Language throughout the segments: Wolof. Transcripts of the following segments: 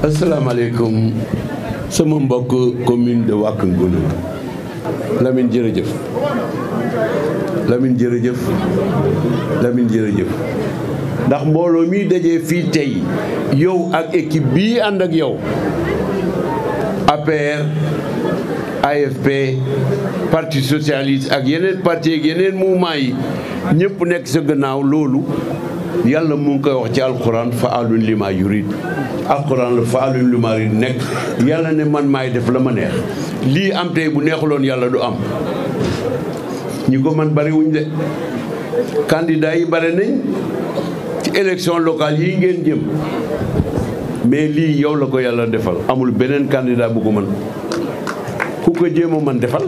asalaamaaleykum sama mbokk commune de Wack Ngouna Lamine jërëjëf Lamine jërëjëf Lamine jërëjëf ndax mbooloo mi dajee fii tey yow ak équipe bii ànd ak yow APR AFP parti socialiste ak yeneen parti ak yeneen mouvement yi ñëpp nekk sa gannaaw loolu yàlla mu ngi koy wax ci alxuraan fa'aalun limaa yurid alxuraan la fa'aalun limaa yurid nekk yàlla ne man maay def la ma neex lii am tey bu neexuloon yàlla du am ñi ko man bari wuñ de candidat yi bare nañ ci élection locale yi ngeen jëm mais lii yow la ko yàlla defal amul beneen candidat bu ko mën ku ko jéem a mën defal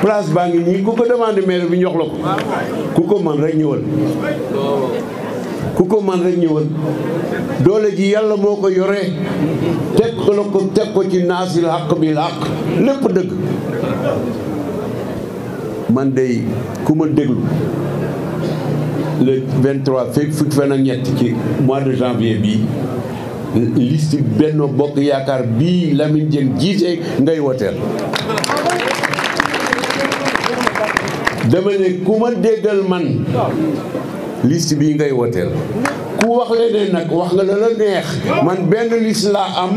place baa ngi nii ku ko demandé maire bi ñox la ko ku ko man rek ñëwal ku ko man rek ñëwal doole ji yàlla moo ko yore teg ko ci naasil xaq bil xaq lépp dëgg man day ku ma déglu le 23 fukki fan ak ñett ci mois de janvier bii liste Benno Bokk Yaakaar bii Lamine Dieng jiite ngay woteel dama ne ku ma déggal man liste bii ngay woteel ku wax leneen nag wax nga la neex man benn liste laa am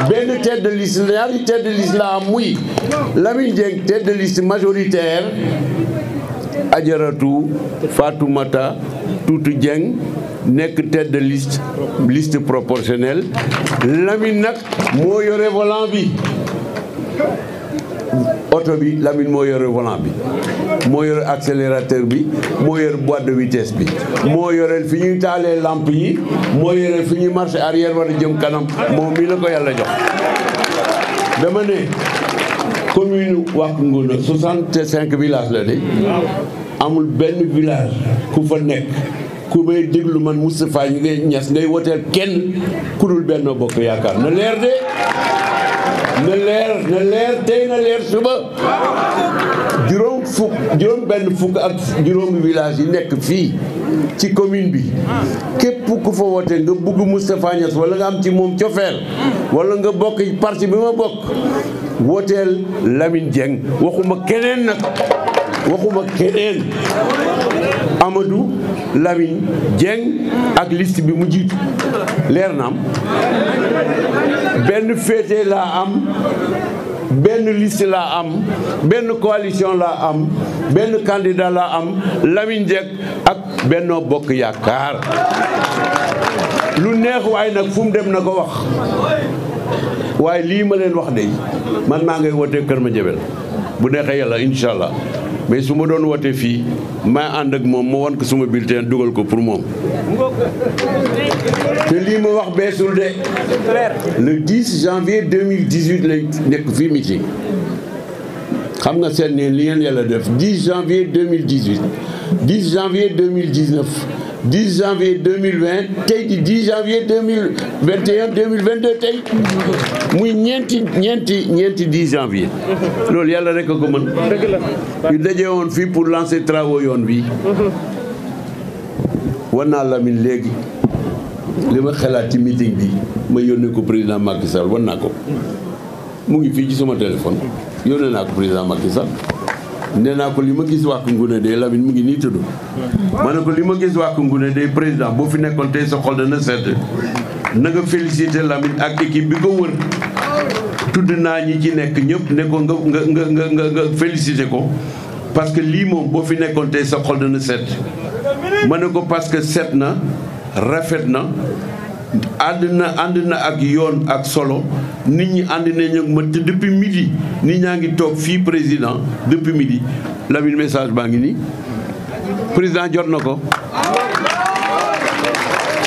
benn tête de liste ñaari tête de liste laa am muy Lamine Dieng tête de liste majoritaire Ajaratu Fatoumata Tuutu Dieng nekk tête de liste proportionnelle Lamine nag moo yore volant bi oto bi Lamine moo yore volant bi moo yore accélérateur bi moo yore boîte de vitesse bi moo yore fi ñuy taalee lampe yi moo yore fi ñuy marche arrière war a jëm kanam moom mii la ko yàlla jox dama ne commune Wack Ngouna 65 villages la de amul benn village ku fa nekk ku may déglu man Moustapha Niasse ngay woteel kenn ku dul Benno Bokk Yaakaar na leer de na leer tey na leer suba juróom benn fukk ak juróomi village yi nekk fii ci commune bi képp ku fa wote nga bugg Moustapha Niasse wala nga am ci moom cofeel wala nga bokk parti bi ma bokk woteel Lamine Dieng waxuma keneen nag waxuma keneen Amadou Lamine Dieng ak liste bi mu jiitu leer na am benn féete laa am benn liste laa am benn coalition laa am benn candidat laa am Lamine Dieng ak Benno Bokk Yaakaar lu neex waaye nag fu mu dem na ko wax waaye lii ma leen wax de man maa ngay wootee Kër Madiabel bu neexee yàlla incha allah mais su ma doon wootee fii maa ànd ak moom ma wan ko suma bulletin dugal ko pour moom te lii ma wax beesul de le 10 janvier 2018 lay nekk fii meeting xam nga seen ne li ngeen yàlla def 10 janvier 2018 10 janvier 2019 10 janvier 2020 tey di 10 janvier 2021 2022 tey muy ñeenti 10 janvier loolu yàlla rek a ko mën ñu daje woon fii pour lancer travaux yoon bi war naa Lamine léegi li ma xalaat ci meeting bi ma yónnee ko président Macky Sall war naa ko mu ngi fii ci sama téléphone yónnee naa ko président Macky Sall nee naa ko li ma gis Wack Ngouna de Lamine mu ngi nii tudd ma ne ko li ma gis Wack Ngouna de président boo fi nekkoon tey sa xol dana sedd na nga féliciter Lamine ak équipe bi ko wër tudd naa ñi ci nekk ñëpp ne ko nga féliciter ko parce que lii moom boo fi nekkoon tey sa xol dana sedd ma ne ko parce que set na rafet na ànd na ak yoon ak solo nit ñi ànd nañu ak ma te depuis midi nit ñaa ngi toog fii président depuis midi Lamine message baa ngi nii président jot na ko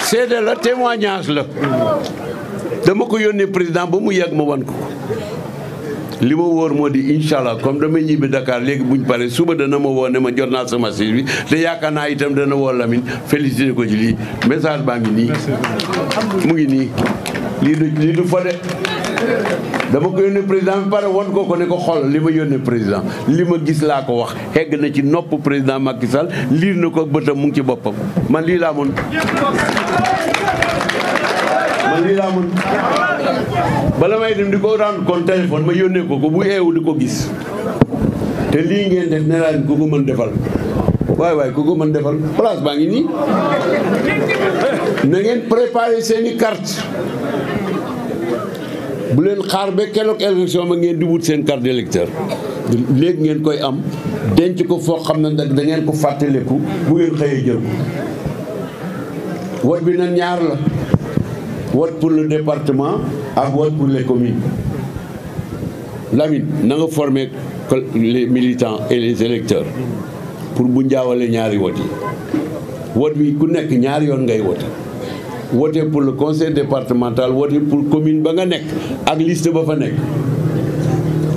seede la témoignage la dama ko yónnee président ba mu yegg ma wan ko li ma wóor moo di incha allah comme damay ñibbi Dakar léegi buñ pare suba dana ma woo ne ma jot naa sama message bi te yaakaar naa itam dana woo Lamine félicité ko ci lii message baa ngi nii mu ngi nii lii du fa de dama ko yónnee président bi pare won ko ne ko xool li ma yónnee président li ma gis laa ko wax xegg na ci nopp président Macky Sall liir na ko bëtam mu ngi ci boppam man lii laa moon man lii laa mën bala may dem di ko rendre compte téléphone ma yónnee ko bu eewu di ko gis te lii ngeen def ne laa ku ko mën defal waay ku ko mën defal place baa ngi nii na ngeen préparer seeni carte bu leen xaar ba keroog élection ma ngeen di wut seen carte d'électeur léegi ngeen koy am denc ko foo xam ne nag da ngeen ko fàttaliku bu ngeen xëyee jël ko vote bi nag ñaar la vote pour le département ak vote pour les communes. Lamine na nga former les militants et les électeurs pour bu njaawale ñaari vote yi vote bi ku nekk ñaari yoon ngay vote voter pour le conseil départemental voter pour commune ba nga nekk ak liste ba fa nekk.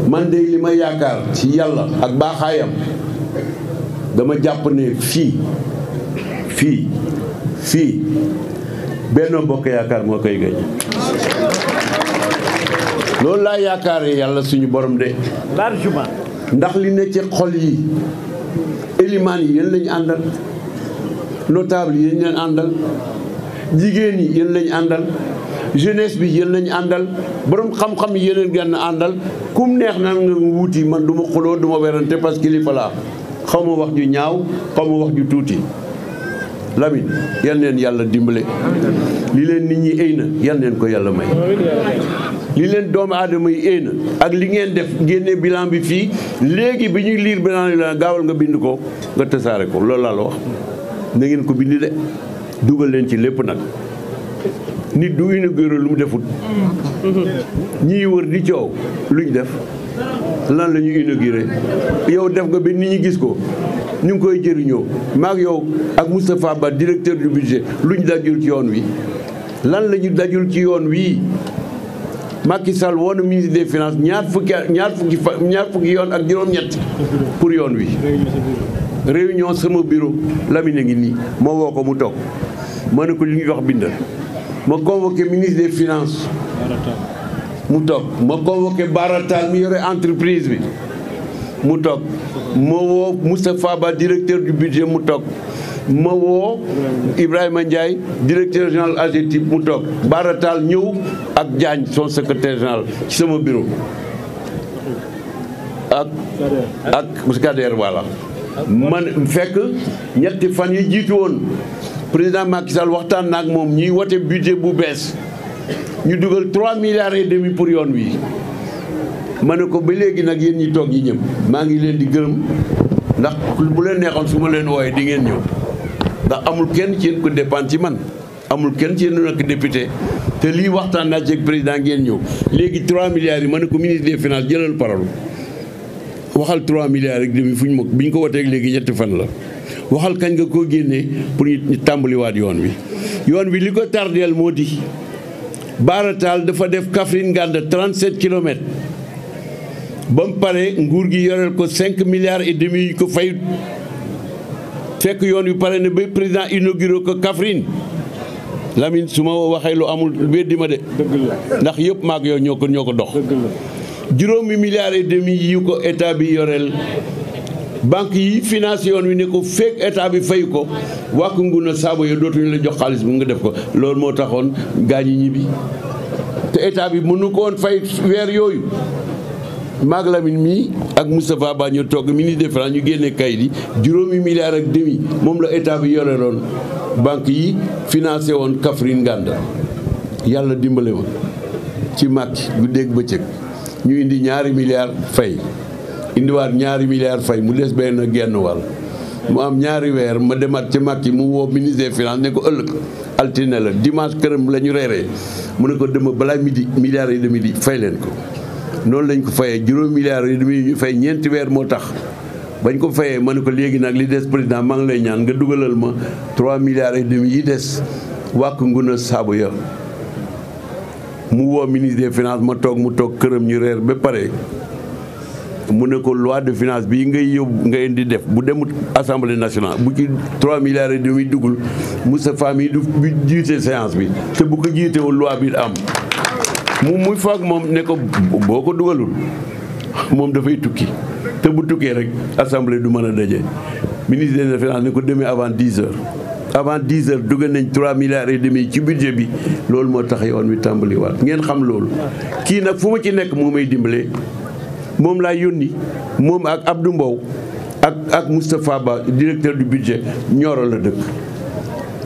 man de li ma yaakaar ci yàlla ak baaxaayam dama jàpp ne fii Benno Bokk Yaakaar moo koy gañ loolu laa yaakaaree yàlla suñu borom de largement ndax li ne ci xol yi élimaan yi yéen lañu àndal notable yi yéen leen àndal jigéen yi yéen lañu àndal jeunesse bi yéen lañu àndal borom xam-xam yi yeneen gën a àndal kum neex na nga wuuti man du ma xuloo du ma werante parce que kilifa laa xaw ma wax ju ñaaw xaw ma wax ju tuuti Lamine yal neen yàlla dimbale li leen nit ñi éy na yal neen ko yàlla may li leen doomu aadama yi éy na ak li ngeen def génne bilan bi fii léegi bi ñuy liir bilan bi la gaawal nga bind ko nga tasaare ko loolu laa la wax na ngeen ko bind de dugal leen ci lépp nag nit du inauguré lu mu defut ñii wër di coow luñ def lan la ñu inauguré yow def nga ba nit ñi gis ko ñu ngi koy jëriñoo maag yow ak Moustapha Ba directeur du budget luñ dajul ci yoon wi lan la ñu dajul ci yoon wi Macky Sall woon na ministre des finances ñaar fukki yoon ak juróom-ñett pour yoon wi réunion sama bureau Lamine ngi nii ma woo ko mu toog ma ne ko li ñuy wax bindal ma convoqué ministre des finances mu toog ma convoqué Baratal mi yore entreprise bi mu toog ma woo Moustapha Ba directeur du budget mu toog ma woo Ibrahima Ndiaye directeur général AGETIP mu toog Baratal ñëw ak Diagne son secrétaire général ci sama bureau ak Kader voilà man fekk ñetti fan yi jiitu woon président Macky Sall waxtaan na ak moom ñuy wote budget bu bees ñu dugal 3 milliards et demi pour yoon wi ma ne ko ba léegi nag yéen ñi toog ñi ñëpp maa ngi leen di gërëm ndax bu leen neexoon su ma leen wooyee di ngeen ñëw ndax amul kenn ci yéen ko dépend ci man amul kenn ci yéen nekk député te lii waxtaan naa ci ak président ngeen ñëw léegi 3 milliards yi ma ne ko ministre des finances jëlal parole waxal 3 milliards ak demi fu ñu bi ñu ko woteeg léegi ñetti fan la waxal kañ nga koo génnee pour ñu tàmbaliwaat yoon wi li ko tardeel moo di Baratal dafa def Kaffrine Nganda 37 kilomètres ba mu pare nguur gi yoreel ko 5 milliards et demi yu ko fayut fekk yoon wi pare ne ba président inauguré ko Kaffrine Lamine su ma waxee lu amul weddi ma de ndax yëpp maag yow ñoo ko dox juróomi milliards et demi yu ko état bi yoreel banque yi finance yoon wi ne ko fekk état bi fay ko wàkk nguna saabo yo dootuñu la jox xaalis bu nga def ko loolu moo taxoon gaañi ñibbi te état bi mënu ko woon fay weer yooyu maag Lamine mii ak Moustapha Ba ñu togg ministre des finances ñu génne kayit yi juróomi milliards ak demi moom la état bi yoreloon banque yi financé woon Kaffrine Nganda yàlla dimbale ma ci Macky bu dégg bëccëg ñu indi ñaari milliards fay indiwaat ñaari milliards fay mu des benn genn wàll mu am ñaari weer ma demaat ci Macky mu woo ministre des finances ne ko ëllëg altine la dimanche këram la ñu reeree mu ne ko dema balaa midi milliards et demi di fay leen ko noonu lañ ko fayee juróom milliards et demi ñu fay ñeenti weer moo tax bañ ko fayee ma ne ko léegi nag li des président maa ngi lay ñaan nga dugalal ma 3 milliards et demi yi des wàkk nguna saabu ya mu woo ministre des finances ma toog mu toog këram ñu reer ba pare mu ne ko loi de finance bii ngay yóbbu nga indi def bu demut assemblée nationale bu ci 3 milliards et demi dugul Moustapha mi du jiite séance bi te bu ko jiitewul loi bi am muy foog moom ne ko boo ko dugalul moom dafay tukki te bu tukkee rek assemblée du mën a daje ministre des finances ne ko demee avant 10 heures avant 10 heures dugg nañ 3 milliards et demi ci budget bi loolu moo tax yoon wi tàmbaliwaat ngeen xam loolu. kii nag fu ma ci nekk moo may dimbale moom laa yónni moom ak Abdou Mbow ak Moustapha Ba directeur du budget Nioro la dëkk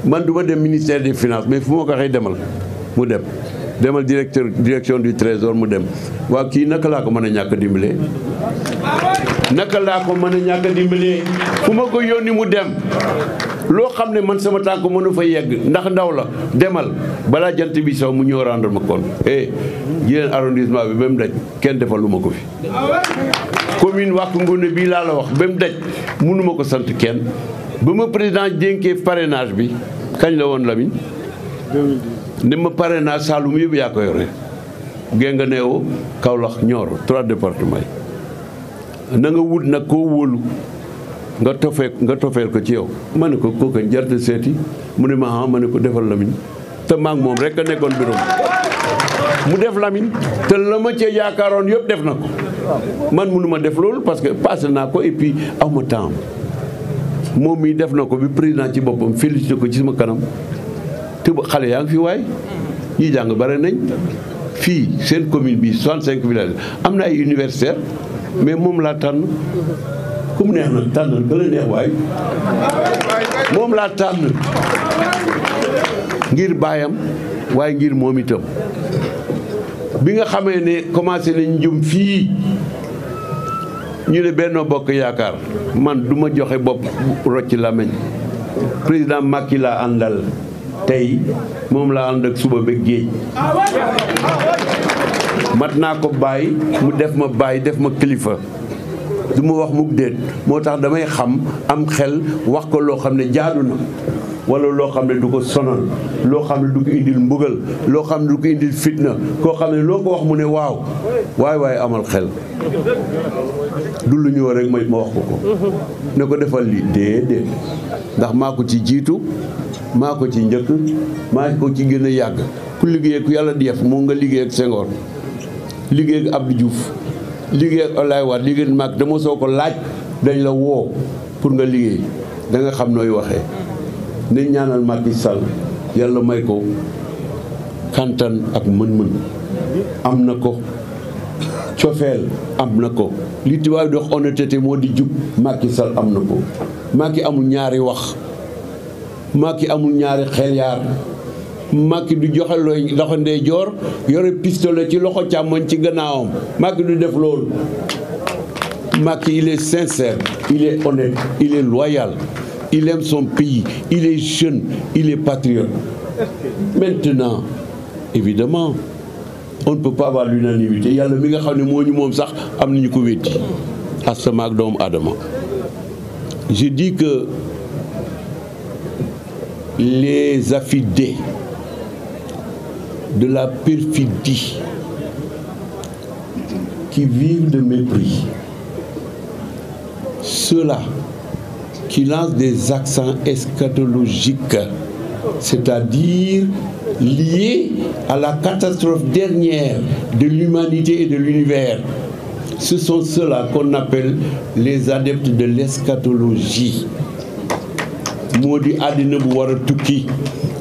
man du ma dem ministère des finances mais fu ma ko waxee demal mu dem. demal direction du trésor mu dem waaw kii naka laa ko mën a ñàkk a dimbalee naka laa ko mën a ñàkk a dimbalee fu ma ko yónni mu dem loo xam ne man sama tànk mënu fa yegg ndax ndaw la demal balaa jant bi saw mu ñëw rendre ma compte yéen arrondissement bi ba mu daj kenn defalu ma ko fi commune Wack Ngouna bii laa la wax ba mu daj mënu ma ko sant kenn ba ma président dénkee parrainage bi kañ la woon Lamine ne ma parrainage Saloum yëpp yaa ko yore Guinguinéo Kaolack Nioro 3 départements yi na nga wut nag koo wóolu nga tofeel ko ci yow ma ne ko kooku njarte seeti mu ne ma ne ko defal Lamine te maag moom rek a nekkoon bureau mu def Lamine te la ma cee yaakaaroon yëpp def na ko man mënu ma def loolu parce que passé naa ko et puis aw ma temps moom mii def na ko bi président ci boppam félicité ko ci sama kanam te xale yaa ngi fi waay ñi jàng bare nañ fii seen commune bi 65 villages am na ay universitaires mais moom laa tànn ku mu neex nag tànnal ka la neex waay moom laa tànn ngir baayam waaye ngir moom itam bi nga xamee ne commencé nañ jëm fii ñu ne Benno Bokk Yaakaar man du ma joxe bopp rocc làmmiñ président Macky laa àndal tey moom laa ànd ak suba ba géej mat naa ko bàyyi mu def ma bàyyi def ma kilifa du ma wax mukk déet moo tax damay xam am xel wax ko loo xam ne jaadu na wala loo xam ne du ko sonal loo xam ne du ko indil mbugal loo xam ne du ko indil fitna koo xam ne loo ko wax mu ne waaw waaye amal xel du lu ñëw rek ma wax ko ne ko defal lii déedéet ndax maa ko ci jiitu maa ko ci njëkk maa ko ci gën a yàgg ku liggéey ku yàlla di def moo nga liggéey ak Senghor liggéey ak Abdou Diouf liggéey ak Abdoulaye Wade liggéey mag dama soo ko laaj dañ la woo pour nga liggéey da nga xam nooy waxee nañ ñaanal Macky Sall yàlla may ko kantan ak mën-mën am na ko cofeel am na ko li tubaab di wax honnêteté moo di jub Macky Sall am na ko Macky amul ñaari wax Macky amul ñaari xel yaar Macky du joxe looy loxo ndeyjoor yore pistolet ci loxo càmmoñ ci gannaawam Macky du def loolu Macky il est sincère il est honnête il est loyal il aime son pays il est jeune il est patriote maintenant évidemment on ne peut pas avoir l'unanimité yàlla mi nga xam ne moo ñu moom sax am nañu ko wétti asama ak doomu aadama je dis que les affidés de la perfidie qui vivent de mépris, ceux-là qui lancent des accents eschatologiques, c'est-à-dire liés à la catastrophe dernière de l'humanité et de l'univers, ce sont ceux-là qu'on appelle les adeptes de l'eschatologie. moo di àddina bu war a tukki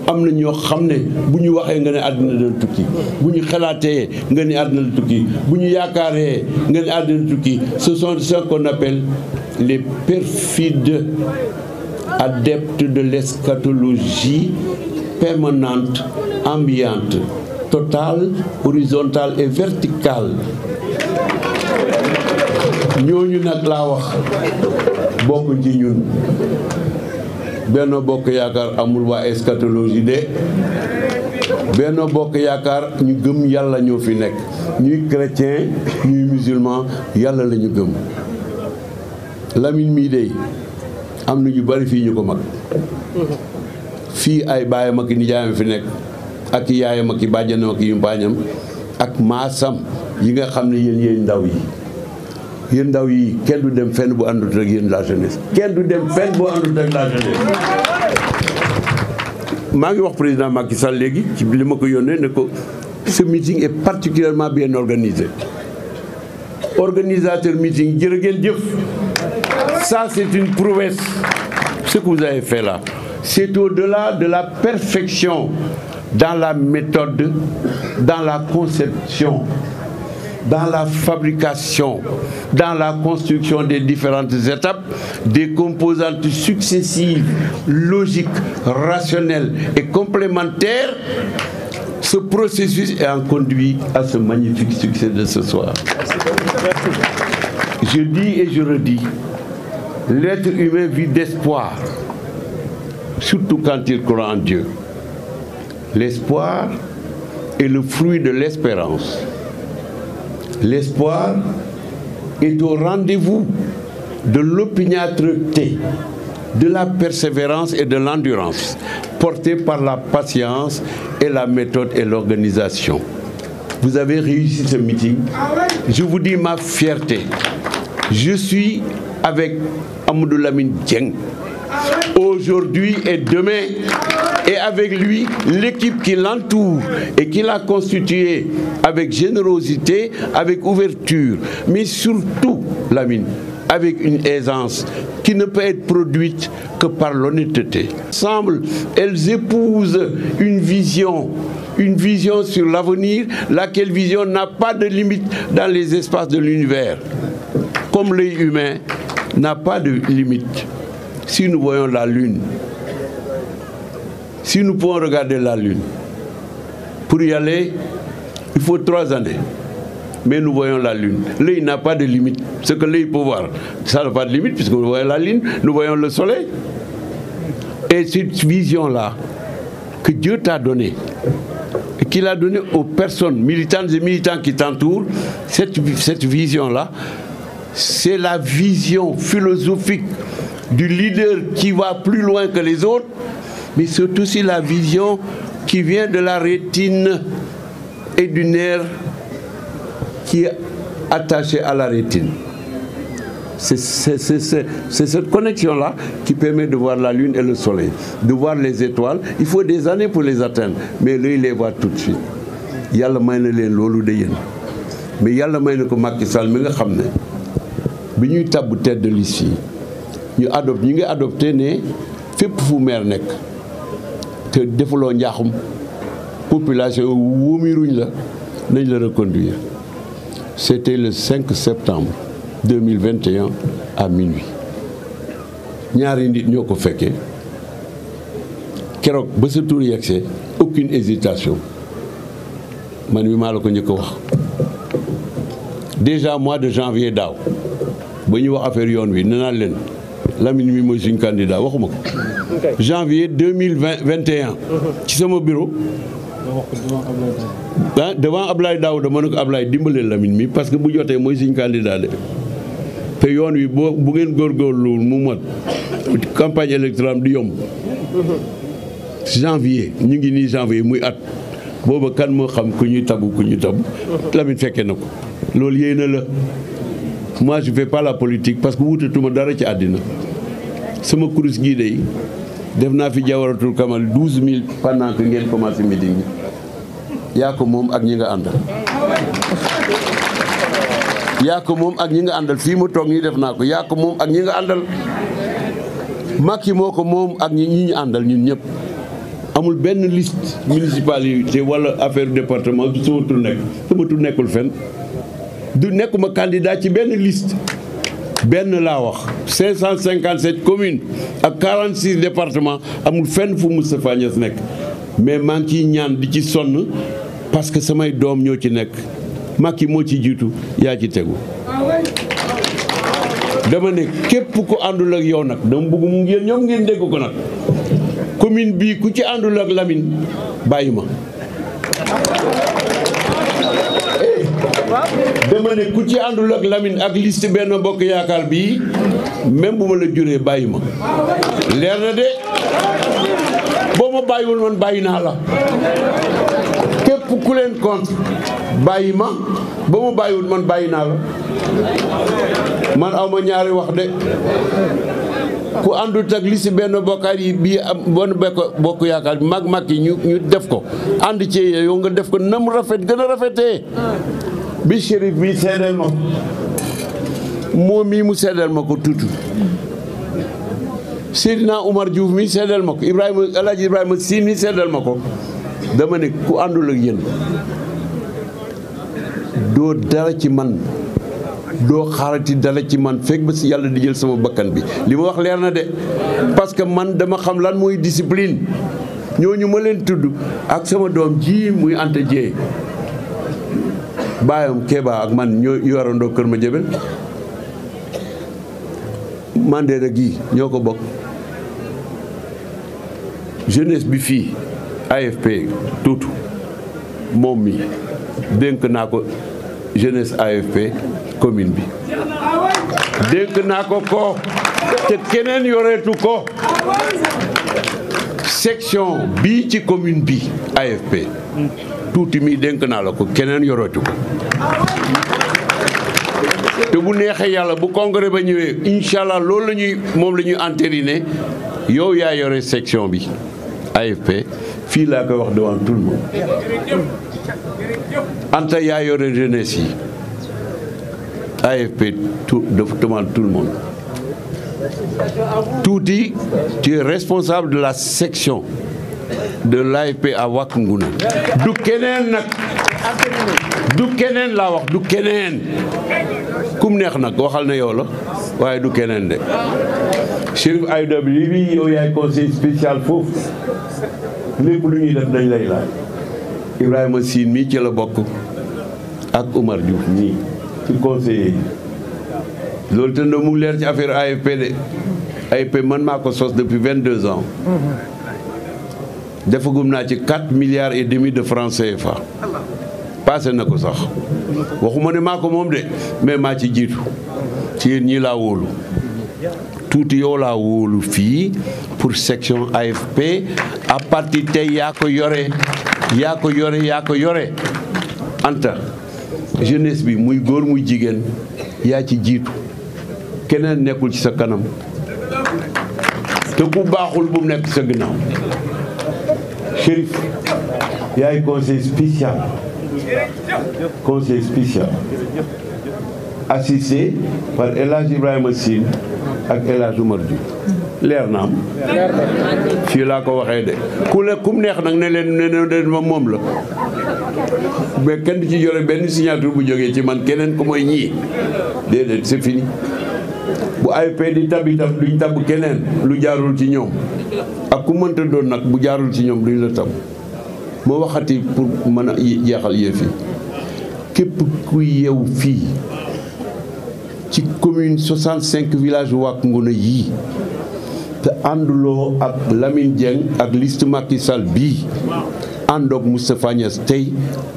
am na ñoo xam ne bu ñu waxee nga ne àddina dana tukki bu ñu xalaatee nga ne àddina la tukki bu ñu yaakaaree nga ne àddina tukki ce sont ceux qu'on appelle les perfides adeptes de l'eschatologie permanente, ambiante, totale, horizontale et verticale. ñooñu nag laa wax bokk ci ñun Benno Bokk Yaakaar amul waa eschatologie de Benno Bokk Yaakaar ñu gëm yàlla ñoo fi nekk ñuy chrétien ñuy musulman yàlla la ñu gëm Lamine mii de am na ñu bari fii ñu ko mag fii ay baayam ak nijaayam fi nekk ak yaayam ak bàjjanam ak yumpaañam ak maasam yi nga xam ne yéen ndaw yi yéen ndaw yi kenn du dem fenn bu àndut ak yéen la jeunesse kenn du dem fenn bu àndut ak la jeunesse. maa ngi wax président Macky Sall léegi ci li ma ko yónnee ne ko ce meeting est particulièrement bien organisé. Organisateur meeting jërë ngeen jëf ça c'est une prouesse ce que vous avez fait là c'est au-delà de la perfection dans la méthode, dans la conception, dans la fabrication, dans la construction des différentes étapes, des composantes successives, logiques, rationnelles et complémentaires. Ce processus est en conduit à ce magnifique succès de ce soir. Je dis et je redis, l'être humain vit d'espoir, surtout quand il croit en Dieu. L'espoir est le fruit de l'espérance. L'espoir est au rendez-vous de l'opiniâtreté, de la persévérance et de l'endurance, portée par la patience et la méthode et l'organisation. Vous avez réussi ce meeting. Je vous dis ma fierté. Je suis avec Amadou Lamine Dieng, aujourd'hui et demain, et avec lui, l'équipe qui l'entoure et qui l'a constituée avec générosité, avec ouverture, mais surtout, Lamine, avec une aisance qui ne peut être produite que par l'honnêteté. Ensemble, elles épousent une vision sur l'avenir, laquelle vision n'a pas de limite dans les espaces de l'univers. Comme l'œil humain n'a pas de limite. Si nous voyons la Lune, si nous pouvons regarder la Lune, pour y aller, il faut 3 années. Mais nous voyons la Lune. L'œil n'a pas de limite. Ce que l'œil peut voir, ça n'a pas de limite, puisque nous voyons la Lune, nous voyons le Soleil. Et cette vision-là, que Dieu t'a donnée, et qu'il a donnée aux personnes militantes et militants qui t'entourent, cette vision-là, c'est la vision philosophique du leader qui va plus loin que les autres, mais c'est aussi la vision qui vient de la rétine et du nerf qui est attaché à la rétine. C'est cette connexion-là qui permet de voir la Lune et le Soleil, de voir les étoiles. Il faut des années pour les atteindre, mais lui, il les voit tout de suite. Yàlla may na leen loolu de yéen mais yàlla may na ko Macky Sall mi nga xam ne bi ñuy tàbb tête de liste yi ñu ngi adopté ne fépp fu maire nekk te defuloo njaaxum population wóomiruñ la nañ la reconduire. C'était le 5 septembre 2021 à minuit. ñaari nit ñoo ko fekkee keroog ba sa tur yegsee aucune hésitation man mi maa la ko njëkk a wax. Déjà mois de janvier daaw ba ñu wax affaire yoon wi nee naa leen Lamine mi mooy suñu candidat waxuma ko. Janvier 2021 ci sama bureau. Devant Ablaye Daouda ma ne ko Ablaye dimbaleel Lamine mi parce que bu jotee mooy suñu candidat de te yoon wi bu ngeen góorgóorlu mu mot campagne électorale di yomb. Janvier ñu ngi nii janvier muy at booba kan moo xam ku ñuy tabu Lamine fekkee na ko loolu yéena la. Moi je fais pas la politique parce que wutatuma dara ci àddina sama kurus gii de def naa fi jawaratul kamal 12000 pendant que ngeen commencé meeting bi yaa ko moom ak ñi nga àndal. yaa ko moom ak ñi nga àndal fii mu toog nii def naa ko yaa ko moom ak ñi nga àndal. Macky moo ko moom ak ñi ñu àndal ñun ñëpp amul benn liste municipalité wala affaire département du sama tur nekkul fenn du nekkuma candidat ci benn liste benn laa wax 557 communes ak 46 départements amul fenn fu Moustapha Niasse nekk mais maa ngi ciy ñaan di ci sonn parce que samay doom ñoo ci nekk Macky moo ci jiitu yaa ci tegu. dama ne képp ku àndul ak yow nag dama bëgg mu ngeen ñoom ngeen dégg ko nag commune bii ku ci àndul ak Lamine bàyyi ma. dama ne ku ci àndul ak Lamine ak liste Benno Bokk Yaakaar bii même bu ma la juree bàyyi ma leer na de boo ma bàyyiwul man bàyyi naa la képp ku leen contre bàyyi ma ba ma bàyyiwul man bàyyi naa la man aw ma ñaari wax de ku àndut ak liste Benno Bokk yi bii am Benno Bokk Yaakaar bi mag yi ñu def ko ànd ci yow nga def ko nam rafet gën a rafetee bi Chérif bi seedeel ma moom mii mu seedeel ma ko tuuti Seydina Oumar Diouf mi seddal ma ko El Hadj Ibrahima Sy mi seddal ma ko dama ne ku àndul ak yéen doo dara ci man doo xaarati dara ci man fekk ba si yàlla di jël sama bakkan bi li ma wax leer na de parce que man dama xam lan mooy discipline ñooñu ma leen tudd ak sama doom ji muy Anta Dieye baayam Kéba ak man ñoo yorandoo Kër Madiabel Mandela gi ñoo ko bokk jeunesse bi fii AFP tuutu moom mi dénk naa ko jeunesse AFP commune bi dénk naa ko te keneen yoreetu ko section bii ci commune bi AFP tuuti mi dénk naa la ko keneen yoreetu ko te bu neexee yàlla bu congrès ba ñëwee incha allah loolu moom la ñuy entériné yow yaa yore section bi AFP fii laa koy wax devant tout le monde Anta yaa yore jeunesse yi AFP devant tout le monde Tuuti tu es responsable de la section de l'AFP à Wack Ngouna du keneen nag du keneen laa wax du keneen kum neex nag waxal na yow la waaye du keneen de Chérif Aïda bi yow yaay conseil spécial foofu lépp lu ñuy def dañ lay laaj Ibrahima Sine mii ci la bokk ak Oumar Diouf mii ci conseiller yi loolu te na mu leer ci affaire AFP de AFP man maa ko sos depuis 22 ans defagum naa ci 4 milliards et demi de francs CFA passé na ko sax waxuma ne maa ko moom de mais maa ci jiitu ci yéen ñii laa wóolu tuuti yow laa wóolu fii pour section AFP à partir tey yaa ko yore Anta jeunesse bi muy góor muy jigéen yaa ci jiitu keneen nekkul ci sa kanam te ku baaxul bu mu nekk sa ginnaaw Chérif yaay conseil spécial assisté par El Hadj Ibrahima Sine ak El Hadj Oumar Diouf leer na am fii laa ko waxee de kum neex nag ne leen moom la mais kenn du ci yore benn signature bu jógee ci man keneen ko mooy ñii déedéet c'est fini bu AFP di tab itam duñ tab keneen lu jaarul ci ñoom ak ku mënta doon nag bu jaarul ci ñoom duñ la tab moo waxati pour mën a jeexal yëf yi képp ku yeewu fii ci commune 65 villages Wack Ngouna yii te ànduloo ak Lamine Dieng ak liste Macky Sall bii àndoog Moustapha Niasse tey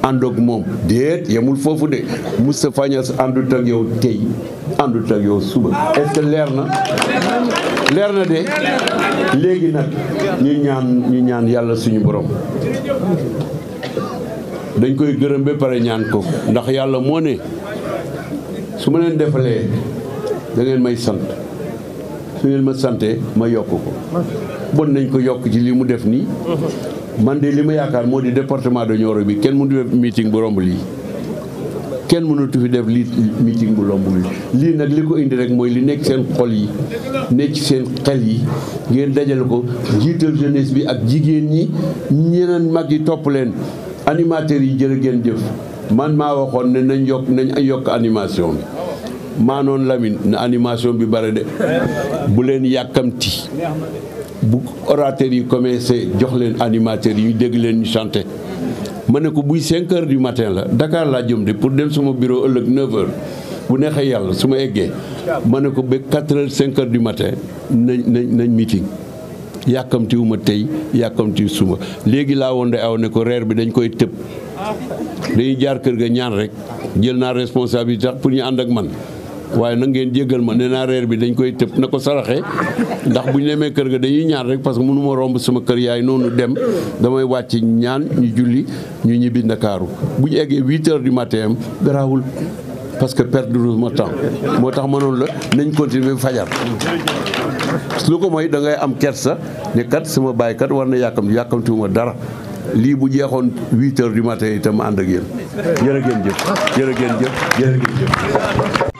àndoog moom déet yemul foofu de Moustapha Niasse àndut ak yow tey àndut ak yow suba est-ce que leer na de léegi nag ñu ñaan yàlla suñu borom dañ koy gërëm ba pare ñaan ko ndax yàlla moo ne su ma leen defalee da ngeen may sant su ngeen ma santee ma yokk ko bon nañ ko yokk ci li mu def nii man de li ma yaakaar moo di département de Nioro bi kenn mënu def meeting bu romb lii kenn mënatu fi def meeting bu romb lii nag li ko indi rek mooy li nekk seen xol yi nekk seen xel yi ngeen dajale ko jiital jeunesse bi ak jigéen ñi ñeneen mag yi topp leen animateurs yi jërë ngeen jëf man maa waxoon ne nañ yokk animation bi maa noon Lamine na animation bi bare de bu leen yàkkamti bu orateurs yi commencé jox leen animateurs yi ñu dégg leen ñu chanter ma ne ko buy 5 heures du matin la Dakar laa jëm de pour dem sama bureau ëllëg 9 heures bu neexee yàlla su ma eggee ma ne ko ba 4 heures 5 heures du matin nañ meeting yàkkamtiwuma tey yàkkamtiwu suma léegi laa woon de aw ne ko reer bi dañ koy tëb dañuy jaar kër ga ñaan rek jël naa responsabilité tax pour ñu ànd ak man waaye nag ngeen jéggal ma nee naa reer bi dañ koy tëb na ko saraxe ndax bu ñu demee kër ga dañuy ñaan rek parce que mënu ma romb sama kër yaay noonu dem damay wàcc ñaan ñu julli ñu ñibbi Ndakaaru bu ñu eggee 8 heures du matin garaawul parce que perdre ma temps moo tax mënoon la nañ continuer fajar lu ko mooy da ngay am kersa ne kat sama baay kat war na yàkkamtiwuma dara lii bu jeexoon 8 heures du matin itam ànd ak yéen jërë ngeen jëf